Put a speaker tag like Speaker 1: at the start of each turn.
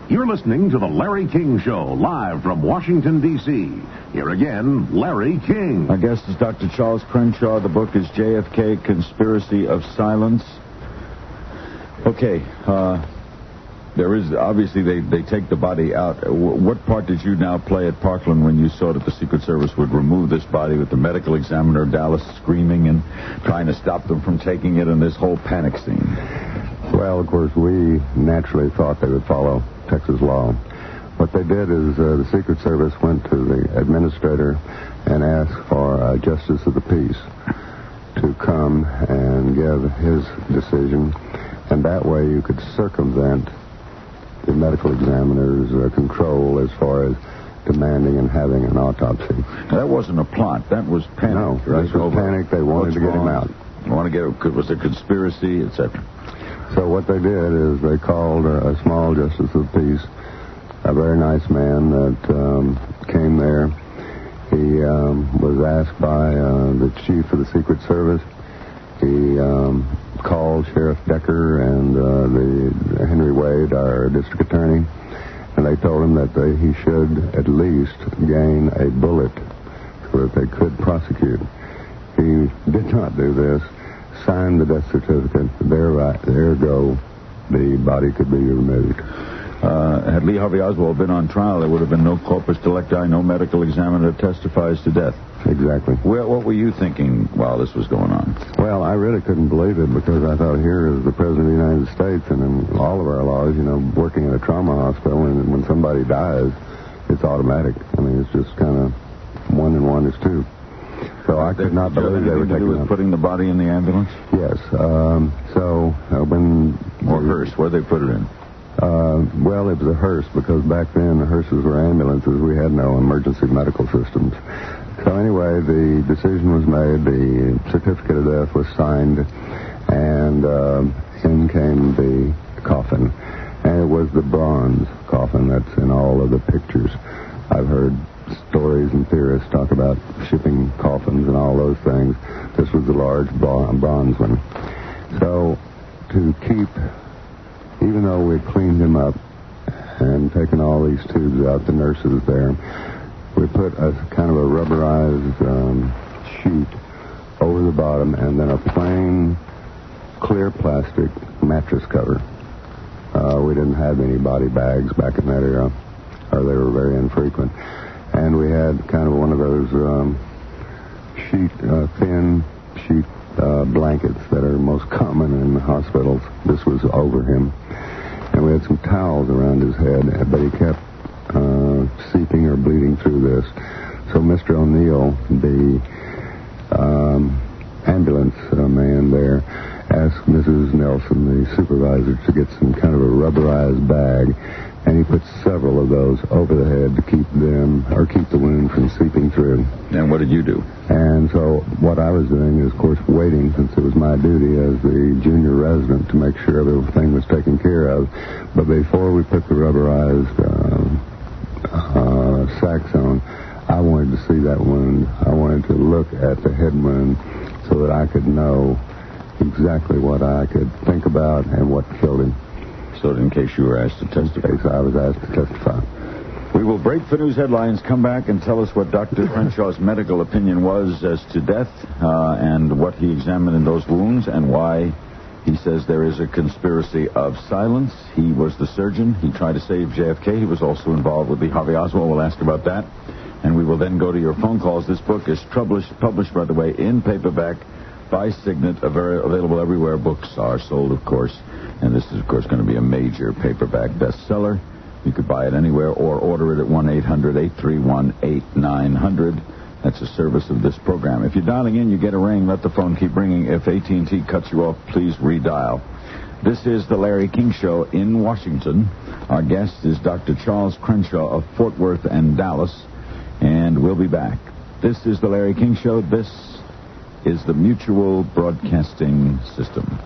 Speaker 1: You're listening to The Larry King Show, live from Washington, D.C. Here again, Larry King.
Speaker 2: Our guest is Dr. Charles Crenshaw. The book is JFK, Conspiracy of Silence. Okay, there is, obviously, they take the body out. What part did you now play at Parkland when you saw that the Secret Service would remove this body with the medical examiner, Dallas, screaming and trying to stop them from taking it in this whole panic scene?
Speaker 3: Well, of course, we naturally thought they would follow Texas law. What they did is the Secret Service went to the administrator and asked for a justice of the peace to come and give his decision, and that way you could circumvent the medical examiner's control as far as demanding and having an autopsy.
Speaker 2: Now, that wasn't a plot. That was panic.
Speaker 3: No,
Speaker 2: right?
Speaker 3: this was panic. They wanted to get him out.
Speaker 2: Was it a conspiracy, etc.?
Speaker 3: So what they did is they called a small justice of the peace, a very nice man that came there. He was asked by the chief of the Secret Service. He called Sheriff Decker and the Henry Wade, our district attorney, and they told him that he should at least gain a bullet so that they could prosecute. He did not do this. Signed the death certificate. Ergo, the body could be removed.
Speaker 2: Had Lee Harvey Oswald been on trial, there would have been no corpus delicti, no medical examiner testifies to death.
Speaker 3: Exactly.
Speaker 2: What were you thinking while this was going on?
Speaker 3: Well, I really couldn't believe it because I thought here is the President of the United States, and in all of our laws, working in a trauma hospital, and when somebody dies, it's automatic. I mean, it's just kind of 1 and 1 is 2. So I could not believe they were taking
Speaker 2: with putting the body in the ambulance?
Speaker 3: Yes. When...
Speaker 2: Or hearse. Where'd they put it in?
Speaker 3: Well, it was a hearse because back then the hearses were ambulances. We had no emergency medical systems. So anyway, the decision was made. The certificate of death was signed. And in came the coffin. And it was the bronze coffin that's in all of the pictures. I've heard stories and theorists talk about shipping coffins and all those things. This was the large bronze one. So to keep, even though we cleaned him up and taken all these tubes out, the nurses there, we put a kind of a rubberized sheet over the bottom and then a plain clear plastic mattress cover. We didn't have any body bags back in that era, or they were very infrequent. And we had kind of one of those thin sheet blankets that are most common in hospitals. This was over him. And we had some towels around his head, but he kept seeping or bleeding through this. So Mr. O'Neill, the ambulance man there, asked Mrs. Nelson, the supervisor, to get some kind of a rubberized bag. And he put several of those over the head to keep the wound from seeping through.
Speaker 2: And what did you do?
Speaker 3: And so what I was doing is, of course, waiting, since it was my duty as the junior resident to make sure everything was taken care of. But before we put the rubberized sacks on, I wanted to see that wound. I wanted to look at the head wound so that I could know exactly what I could think about and what killed him.
Speaker 2: So in case you were asked to testify.
Speaker 3: In case I was asked to testify.
Speaker 2: We will break for news headlines, come back and tell us what Dr. Crenshaw's medical opinion was as to death and what he examined in those wounds and why he says there is a conspiracy of silence. He was the surgeon. He tried to save JFK. He was also involved with Lee Harvey Oswald. We'll ask about that. And we will then go to your phone calls. This book is published, by the way, in paperback by Signet, available everywhere books are sold, of course. And this is, of course, going to be a major paperback bestseller. You could buy it anywhere or order it at 1-800-831-8900. That's a service of this program. If you're dialing in, you get a ring. Let the phone keep ringing. If AT&T cuts you off, please redial. This is the Larry King Show in Washington. Our guest is Dr. Charles Crenshaw of Fort Worth and Dallas. And we'll be back. This is the Larry King Show. This is the Mutual Broadcasting System.